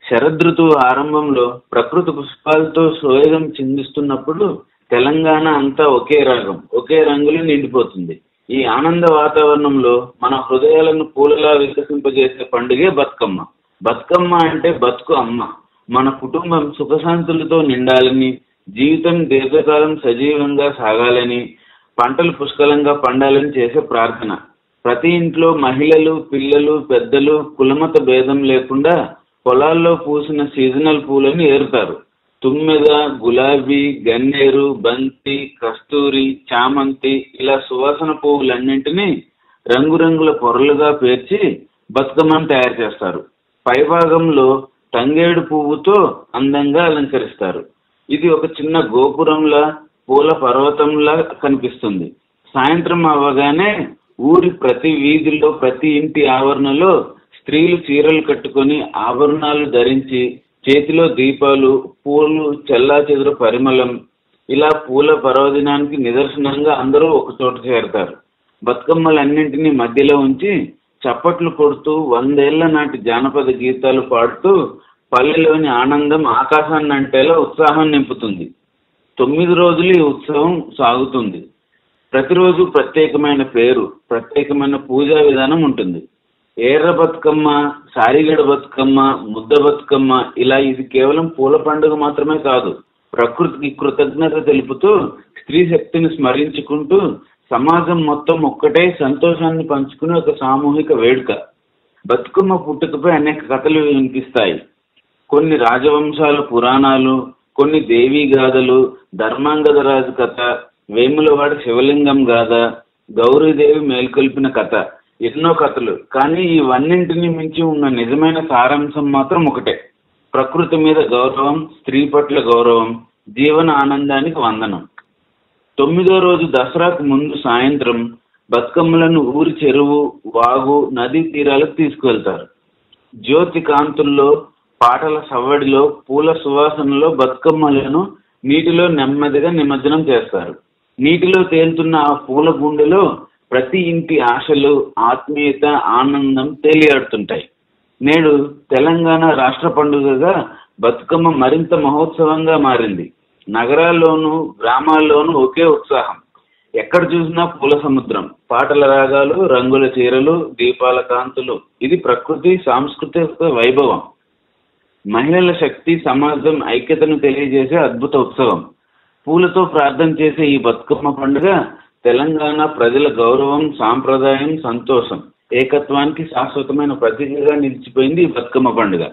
శరదృతువు ఆరంభంలో ప్రకృతి పుష్పాలతో సోయగం చిందిస్తున్నప్పుడు తెలంగాణ అంతా ఒకే రాగం, ఒకే రంగులు నిండిపోతుంది. ఈ ఆనంద వాతావరణంలో మన హృదయాలను పూలలా వికసింపజేసే పండుగే బతుకమ్మ. బతుకమ్మ అంటే బతుకు అమ్మ. మన కుటుంబం సుఖశాంతులతో నిండాలని, జీవితం దీర్ఘకాలం సజీవంగా సాగాలని, పంటలు పుష్కలంగా పండాలని చేసే ప్రార్థన. ప్రతి ఇంట్లో మహిళలు, పిల్లలు, పెద్దలు కులమత భేదం లేకుండా పొలాల్లో పూసిన సీజనల్ పూలను ఏరుతారు. తుమ్మెద, గులాబీ, గన్నేరు, బంతి, కస్తూరి, చామంతి ఇలా సువాసన పువ్వులన్నింటినీ రంగురంగుల పొరలుగా పేర్చి బతుకమ్మను తయారు చేస్తారు. పైభాగంలో తంగేడు పువ్వుతో అందంగా అలంకరిస్తారు. ఇది ఒక చిన్న గోపురంలా, పూల పర్వతంలా కనిపిస్తుంది. సాయంత్రం అవ్వగానే ఊరి ప్రతి వీధిలో, ప్రతి ఇంటి ఆవరణలో స్త్రీలు చీరలు కట్టుకొని, ఆభరణాలు ధరించి, చేతిలో దీపాలు, పూలు, చెల్లాచెదురు పరిమళం, ఇలా పూల పర్వదినానికి నిదర్శనంగా అందరూ ఒక చోట చేరతారు. బతుకమ్మలన్నింటినీ మధ్యలో ఉంచి చప్పట్లు కొడుతూ 100 ఏళ్ల నాటి జానపద గీతాలు పాడుతూ పల్లెలోని ఆనందం ఆకాశాన్ని అంటేలా ఉత్సాహం నింపుతుంది. 9 రోజులు ఈ ఉత్సవం సాగుతుంది. ప్రతిరోజు ప్రత్యేకమైన పేరు, ప్రత్యేకమైన పూజా విధానం ఉంటుంది. ఏర్ర బతుకమ్మ, సారిగడ బతుకమ్మ, ముద్ద బతుకమ్మ ఇలా ఇది కేవలం పూల పండుగ మాత్రమే కాదు. ప్రకృతికి కృతజ్ఞత తెలుపుతూ, స్త్రీ శక్తిని స్మరించుకుంటూ, సమాజం మొత్తం ఒక్కటే సంతోషాన్ని పంచుకునే ఒక సామూహిక వేడుక. బతుకమ్మ పుట్టుకపై అనేక కథలు వినిపిస్తాయి. కొన్ని రాజవంశాల పురాణాలు, కొన్ని దేవీ గాథలు, ధర్మాంగదరాజు కథ, వేములవాడ శివలింగం గాథ, గౌరీదేవి మేల్కొల్పిన కథ, ఎన్నో కథలు. కానీ ఇవన్నింటినీ మించి ఉన్న నిజమైన సారాంశం మాత్రం ఒకటే: ప్రకృతి మీద గౌరవం, స్త్రీ పట్ల గౌరవం, జీవన ఆనందానికి వందనం. 9వ రోజు దసరాకు ముందు సాయంత్రం బతుకమ్మలను ఊరి చెరువు, వాగు, నదీ తీరాలకు తీసుకువెళ్తారు. జ్యోతి కాంతుల్లో, పాటల సవ్వడిలో, పూల సువాసనలో బతుకమ్మలను నీటిలో నెమ్మదిగా నిమజ్జనం చేస్తారు. నీటిలో తేలుతున్న ఆ పూల గుండెలో ప్రతి ఇంటి ఆశలు, ఆత్మీయత, ఆనందం తేలియాడుతుంటాయి. నేడు తెలంగాణ రాష్ట్ర పండుగగా బతుకమ్మ మరింత మహోత్సవంగా మారింది. నగరాల్లోనూ గ్రామాల్లోనూ ఒకే ఉత్సాహం. ఎక్కడ చూసినా పూల సముద్రం, పాటల రాగాలు, రంగుల చీరలు, దీపాల కాంతులు. ఇది ప్రకృతి సాంస్కృతిక వైభవం. మహిళల శక్తి, సమాజం ఐక్యతను తెలియజేసే అద్భుత ఉత్సవం. పూలతో ప్రార్థన చేసే ఈ బతుకమ్మ పండుగ తెలంగాణ ప్రజల గౌరవం, సాంప్రదాయం, సంతోషం, ఏకత్వానికి శాశ్వతమైన ప్రతీకగా నిలిచిపోయింది ఈ బతుకమ్మ పండుగ.